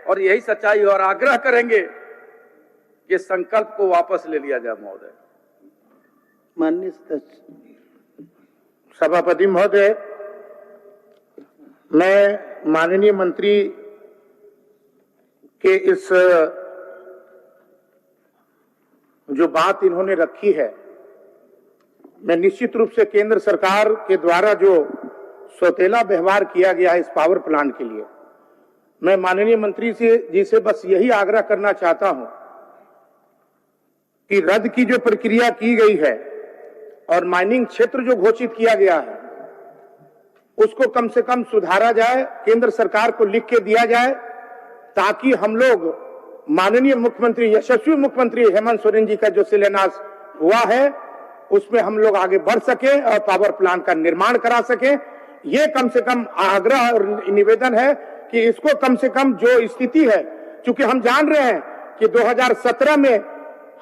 और यही सच्चाई और आग्रह करेंगे कि संकल्प को वापस ले लिया जाए महोदय। माननीय सभापति महोदय, मैं माननीय मंत्री के इस जो बात इन्होंने रखी है, मैं निश्चित रूप से केंद्र सरकार के द्वारा जो सौतेला व्यवहार किया गया है इस पावर प्लांट के लिए, मैं माननीय मंत्री जी से बस यही आग्रह करना चाहता हूं कि रद्द की जो प्रक्रिया की गई है और माइनिंग क्षेत्र जो घोषित किया गया है उसको कम से कम सुधारा जाए, केंद्र सरकार को लिख के दिया जाए, ताकि हम लोग माननीय मुख्यमंत्री, यशस्वी मुख्यमंत्री हेमंत सोरेन जी का जो शिलान्यास हुआ है उसमें हम लोग आगे बढ़ सके और पावर प्लांट का निर्माण करा सके। ये कम से कम आग्रह और निवेदन है कि इसको कम से कम जो स्थिति है, क्योंकि हम जान रहे हैं कि 2017 में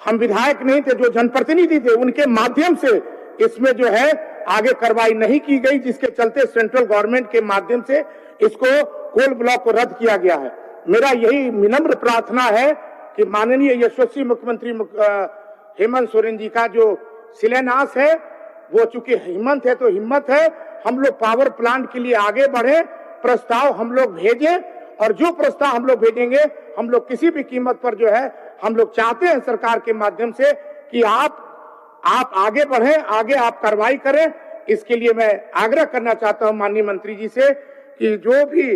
हम विधायक नहीं थे, जो जनप्रतिनिधि थे उनके माध्यम से इसमें जो है आगे कार्रवाई नहीं की गई, जिसके चलते सेंट्रल गवर्नमेंट के माध्यम से इसको कोल ब्लॉक को रद्द किया गया है। मेरा यही विनम्र प्रार्थना है कि माननीय यशस्वी मुख्यमंत्री हेमंत सोरेन जी का जो शिलान्यास है, वो चूंकि हिम्मत है तो हिम्मत है, हम लोग पावर प्लांट के लिए आगे बढ़े, प्रस्ताव हम लोग भेजें, और जो प्रस्ताव हम लोग भेजेंगे हम लोग किसी भी कीमत पर जो है हम लोग चाहते हैं सरकार के माध्यम से कि आप आगे बढ़ें, आगे आप कार्रवाई करें। इसके लिए मैं आग्रह करना चाहता हूं माननीय मंत्री जी से कि जो भी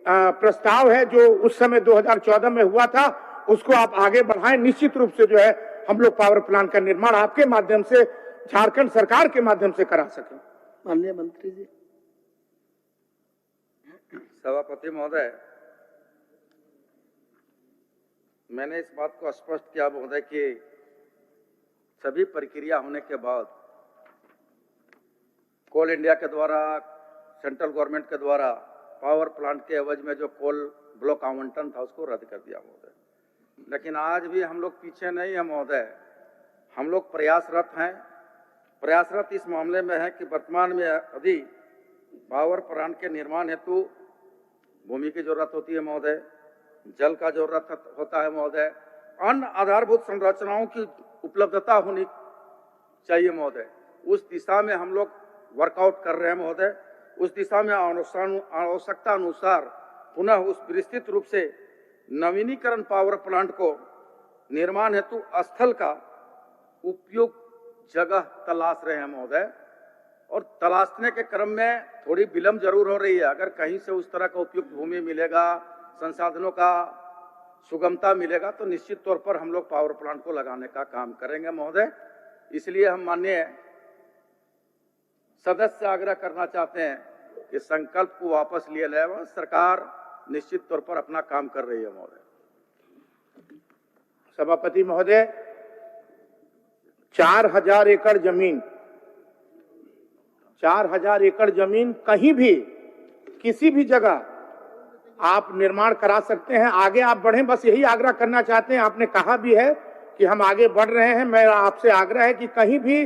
प्रस्ताव है जो उस समय 2014 में हुआ था उसको आप आगे बढ़ाएं। निश्चित रूप से जो है हम लोग पावर प्लांट का निर्माण आपके माध्यम से, झारखंड सरकार के माध्यम से करा सकें। माननीय मंत्री जी। सभापति महोदय, मैंने इस बात को स्पष्ट किया महोदय कि सभी प्रक्रिया होने के बाद कोल इंडिया के द्वारा, सेंट्रल गवर्नमेंट के द्वारा पावर प्लांट के एवज में जो कोल ब्लॉक आवंटन था उसको रद्द कर दिया महोदय। लेकिन आज भी हम लोग पीछे नहीं है महोदय, हम लोग प्रयासरत हैं। प्रयासरत इस मामले में है कि वर्तमान में यदि पावर प्लांट के निर्माण हेतु भूमि की जरूरत होती है महोदय, जल का जरूरत होता है महोदय, अन्य आधारभूत संरचनाओं की उपलब्धता होनी चाहिए महोदय। उस दिशा में हम लोग वर्कआउट कर रहे हैं महोदय। उस दिशा में आवश्यकता अनुसार पुनः उस विस्तृत रूप से नवीनीकरण पावर प्लांट को निर्माण हेतु स्थल का उपयुक्त जगह तलाश रहे हैं महोदय, और तलाशने के क्रम में थोड़ी विलंब जरूर हो रही है। अगर कहीं से उस तरह का उपयुक्त भूमि मिलेगा, संसाधनों का सुगमता मिलेगा, तो निश्चित तौर पर हम लोग पावर प्लांट को लगाने का काम करेंगे महोदय। इसलिए हम माननीय सदस्य से आग्रह करना चाहते हैं कि संकल्प को वापस लिया जाए। सरकार निश्चित तौर पर अपना काम कर रही है महोदय। सभापति महोदय, 4000 एकड़ जमीन, 4000 एकड़ जमीन कहीं भी किसी भी जगह आप निर्माण करा सकते हैं। आगे आप बढ़ें, बस यही आग्रह करना चाहते हैं। आपने कहा भी है कि हम आगे बढ़ रहे हैं। मेरा आपसे आग्रह है कि कहीं भी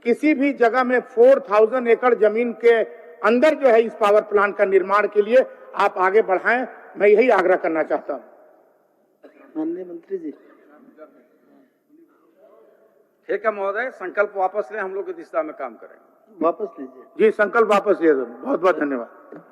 किसी भी जगह में 4000 एकड़ जमीन के अंदर जो है इस पावर प्लांट का निर्माण के लिए आप आगे बढ़ाएं, मैं यही आग्रह करना चाहता हूं। माननीय मंत्री जी। ठीक है महोदय, संकल्प वापस लें, हम लोग इस दिशा में काम करेंगे। वापस लीजिए। जी, संकल्प वापस ले दो। बहुत बहुत धन्यवाद।